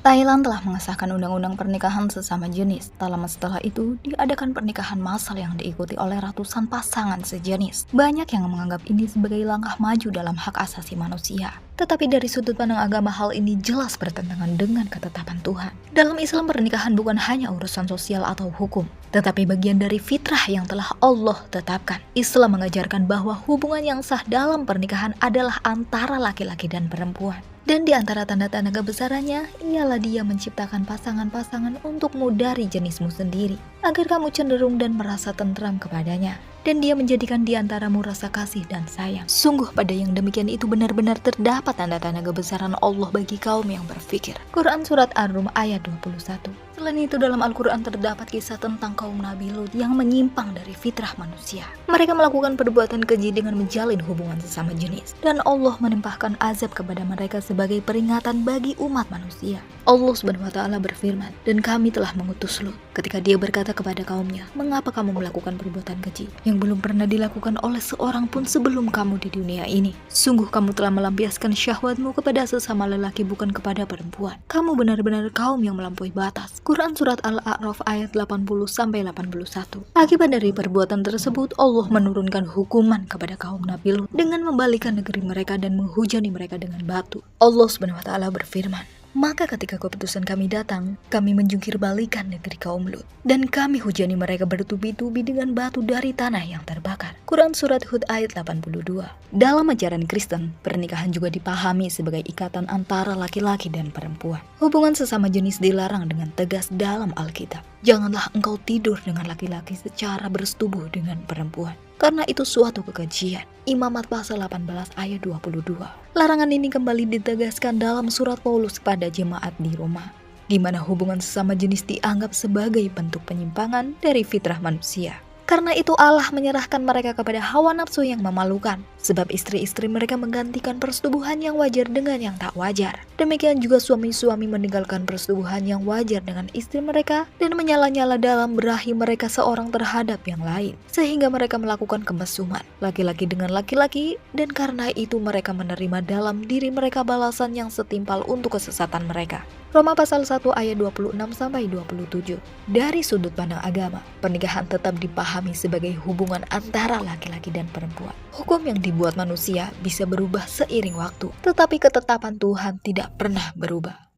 Thailand telah mengesahkan undang-undang pernikahan sesama jenis. Tak lama setelah itu, diadakan pernikahan massal yang diikuti oleh ratusan pasangan sejenis. Banyak yang menganggap ini sebagai langkah maju dalam hak asasi manusia. Tetapi dari sudut pandang agama, hal ini jelas bertentangan dengan ketetapan Tuhan. Dalam Islam, pernikahan bukan hanya urusan sosial atau hukum, tetapi bagian dari fitrah yang telah Allah tetapkan. Islam mengajarkan bahwa hubungan yang sah dalam pernikahan adalah antara laki-laki dan perempuan. Dan di antara tanda-tanda kebesarannya, ialah Dia menciptakan pasangan-pasangan untukmu dari jenismu sendiri, agar kamu cenderung dan merasa tentram kepadanya. Dan Dia menjadikan di antaramu rasa kasih dan sayang. Sungguh pada yang demikian itu benar-benar terdapat tanda-tanda kebesaran Allah bagi kaum yang berfikir. Quran Surat Ar-Rum ayat 21. Selain itu dalam Al-Quran terdapat kisah tentang kaum Nabi Lut yang menyimpang dari fitrah manusia. Mereka melakukan perbuatan keji dengan menjalin hubungan sesama jenis. Dan Allah menimpahkan azab kepada mereka sebagai peringatan bagi umat manusia. Allah SWT berfirman, "Dan kami telah mengutus Lut ketika dia berkata kepada kaumnya, mengapa kamu melakukan perbuatan keji yang belum pernah dilakukan oleh seorang pun sebelum kamu di dunia ini? Sungguh kamu telah melampiaskan syahwatmu kepada sesama lelaki bukan kepada perempuan. Kamu benar-benar kaum yang melampaui batas." Quran Surat Al-A'raf ayat 80-81. Akibat dari perbuatan tersebut, Allah menurunkan hukuman kepada kaum Nabi Lut dengan membalikan negeri mereka dan menghujani mereka dengan batu. Allah SWT berfirman, "Maka ketika keputusan kami datang, kami menjungkir balikan negeri kaum Lut, dan kami hujani mereka bertubi-tubi dengan batu dari tanah yang terbakar." Quran Surat Hud ayat 82. Dalam ajaran Kristen, pernikahan juga dipahami sebagai ikatan antara laki-laki dan perempuan. Hubungan sesama jenis dilarang dengan tegas dalam Alkitab. Janganlah engkau tidur dengan laki-laki secara bersetubuh dengan perempuan, karena itu suatu kekejian. Imamat pasal 18 ayat 22. Larangan ini kembali ditegaskan dalam surat Paulus kepada jemaat di Roma, di mana hubungan sesama jenis dianggap sebagai bentuk penyimpangan dari fitrah manusia. Karena itu Allah menyerahkan mereka kepada hawa nafsu yang memalukan, sebab istri-istri mereka menggantikan persetubuhan yang wajar dengan yang tak wajar. Demikian juga suami-suami meninggalkan persetubuhan yang wajar dengan istri mereka dan menyala-nyala dalam berahi mereka seorang terhadap yang lain, sehingga mereka melakukan kemesuman laki-laki dengan laki-laki, dan karena itu mereka menerima dalam diri mereka balasan yang setimpal untuk kesesatan mereka. Roma pasal 1 ayat 26-27. Dari sudut pandang agama, pernikahan tetap dipahami sebagai hubungan antara laki-laki dan perempuan. Hukum yang dibuat manusia bisa berubah seiring waktu, tetapi ketetapan Tuhan tidak pernah berubah.